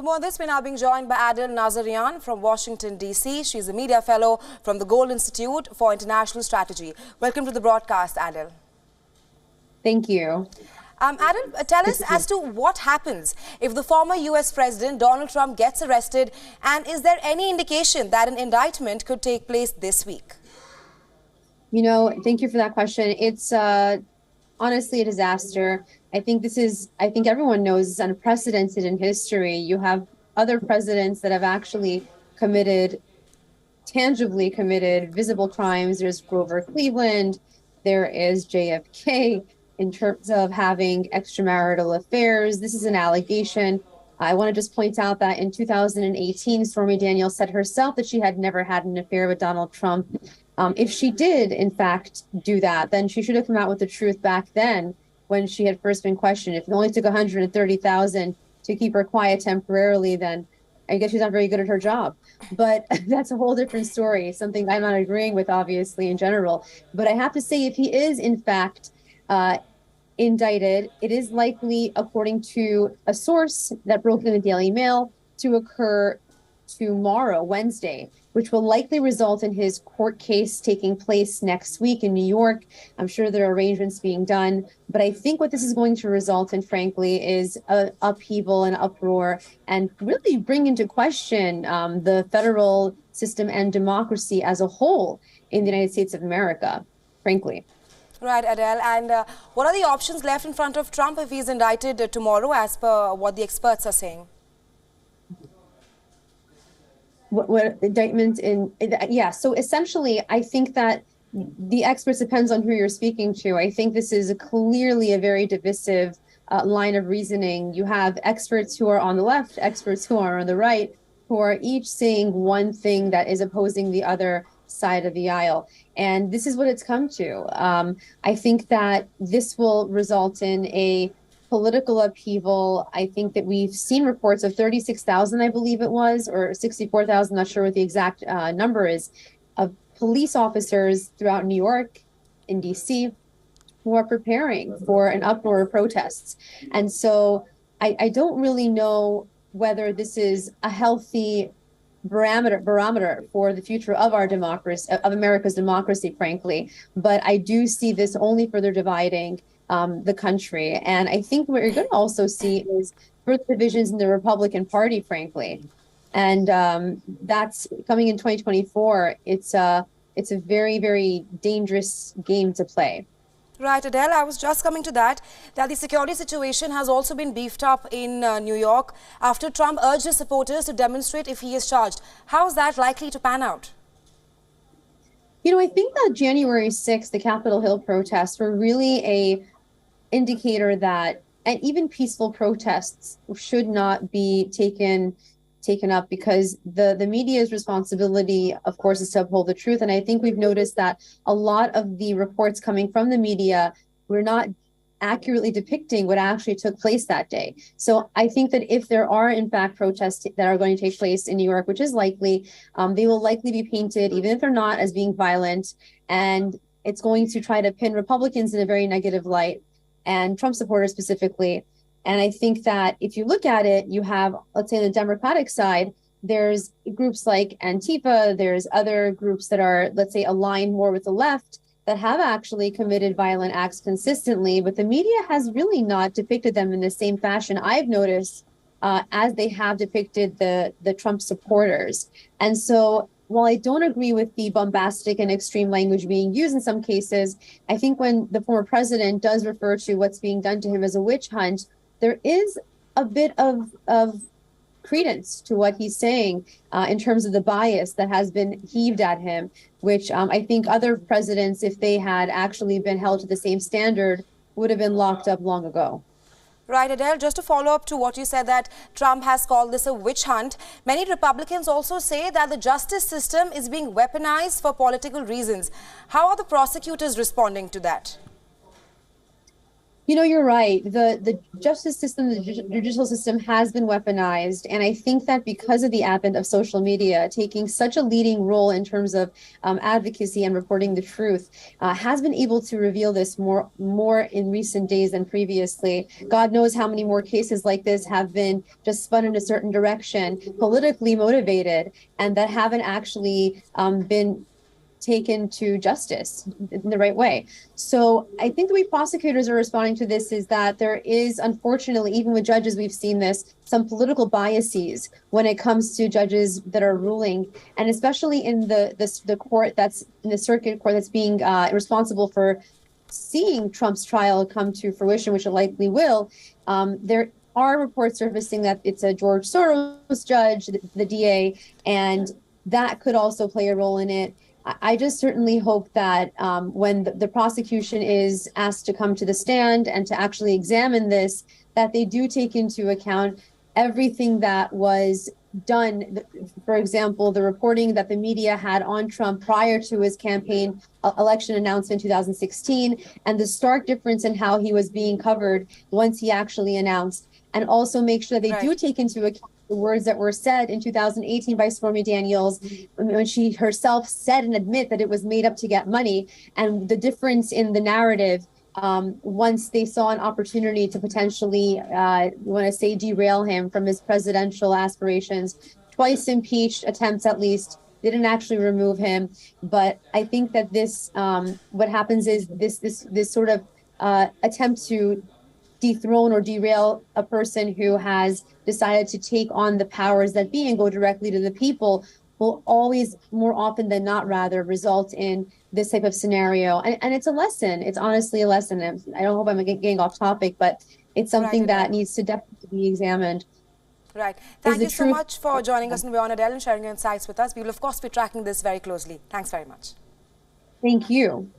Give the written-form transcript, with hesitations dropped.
For more on this, we're now being joined by Adil Nazarian from Washington, D.C. She's a media fellow from the Gold Institute for International Strategy. Welcome to the broadcast, Adil. Thank you. Adil, tell us as to what happens if the former U.S. President Donald Trump gets arrested, and is there any indication that an indictment could take place this week? You know, thank you for that question. It's honestly a disaster. I think everyone knows it's unprecedented in history. You have other presidents that have actually tangibly committed visible crimes. There's Grover Cleveland, there is JFK in terms of having extramarital affairs. This is an allegation. I want to just point out that in 2018, Stormy Daniels said herself that she had never had an affair with Donald Trump. If she did, in fact, do that, then she should have come out with the truth back then when she had first been questioned. If it only took $130,000 to keep her quiet temporarily, then I guess she's not very good at her job. But that's a whole different story, something I'm not agreeing with, obviously, in general. But I have to say, if he is, in fact, indicted, it is likely, according to a source that broke in the Daily Mail, to occur tomorrow, Wednesday, which will likely result in his court case taking place next week in New York. I'm sure there are arrangements being done, but I think what this is going to result in, frankly, is an upheaval and uproar, and really bring into question the federal system and democracy as a whole in the United States of America, frankly. Right, Adele. And what are the options left in front of Trump if he's indicted tomorrow, as per what the experts are saying? What indictment in? Yeah, so essentially, I think that the experts depends on who you're speaking to. I think this is clearly a very divisive line of reasoning. You have experts who are on the left, experts who are on the right, who are each saying one thing that is opposing the other side of the aisle. And this is what it's come to. I think that this will result in a political upheaval. I think that we've seen reports of 36,000, I believe it was, or 64,000, not sure what the exact number is, of police officers throughout New York, in DC, who are preparing for an uproar of protests. And so I don't really know whether this is a healthy barometer for the future of our democracy, of America's democracy, frankly. But I do see this only further dividing the country. And I think what you're going to also see is further divisions in the Republican Party, frankly. And that's coming in 2024. It's a very, very dangerous game to play. Right, Adele, I was just coming to that the security situation has also been beefed up in New York after Trump urged his supporters to demonstrate if he is charged. How is that likely to pan out? You know, I think that January 6th, the Capitol Hill protests were really a indicator that, and even peaceful protests should not be taken up, because the media's responsibility, of course, is to uphold the truth. And I think we've noticed that a lot of the reports coming from the media were not accurately depicting what actually took place that day. So I think that if there are, in fact, protests that are going to take place in New York, which is likely, they will likely be painted, even if they're not, as being violent. And it's going to try to pin Republicans in a very negative light, and Trump supporters specifically. And I think that if you look at it, you have, let's say, on the Democratic side, there's groups like Antifa, there's other groups that are, let's say, aligned more with the left that have actually committed violent acts consistently, but the media has really not depicted them in the same fashion I've noticed as they have depicted the Trump supporters. And so while I don't agree with the bombastic and extreme language being used in some cases, I think when the former president does refer to what's being done to him as a witch hunt, there is a bit of credence to what he's saying in terms of the bias that has been heaved at him, which I think other presidents, if they had actually been held to the same standard, would have been locked up long ago. Right, Adele, just to follow up to what you said, that Trump has called this a witch hunt. Many Republicans also say that the justice system is being weaponized for political reasons. How are the prosecutors responding to that? You know, you're right. The justice system, the judicial system has been weaponized. And I think that because of the advent of social media taking such a leading role in terms of advocacy and reporting the truth, has been able to reveal this more in recent days than previously. God knows how many more cases like this have been just spun in a certain direction, politically motivated, and that haven't actually been taken to justice in the right way. So I think the way prosecutors are responding to this is that there is, unfortunately, even with judges, we've seen this, some political biases when it comes to judges that are ruling, and especially in the court that's in the circuit court that's being responsible for seeing Trump's trial come to fruition, which it likely will. There are reports surfacing that it's a George Soros judge, the DA, and that could also play a role in it. I just certainly hope that when the prosecution is asked to come to the stand and to actually examine this, that they do take into account everything that was done. For example, the reporting that the media had on Trump prior to his campaign election announcement in 2016, and the stark difference in how he was being covered once he actually announced, and also make sure that they do take into account the words that were said in 2018 by Stormy Daniels, when she herself said and admit that it was made up to get money, and the difference in the narrative once they saw an opportunity to potentially, derail him from his presidential aspirations. Twice impeached attempts, at least, didn't actually remove him. But I think that this, what happens is this sort of attempt to dethrone or derail a person who has decided to take on the powers that be and go directly to the people will always, more often than not, rather result in this type of scenario. And it's a lesson. It's honestly a lesson. I don't hope I'm getting off topic, but it's something that needs to definitely be examined. Right. Thank you so much for joining us in WION and sharing your insights with us. We will, of course, be tracking this very closely. Thanks very much. Thank you.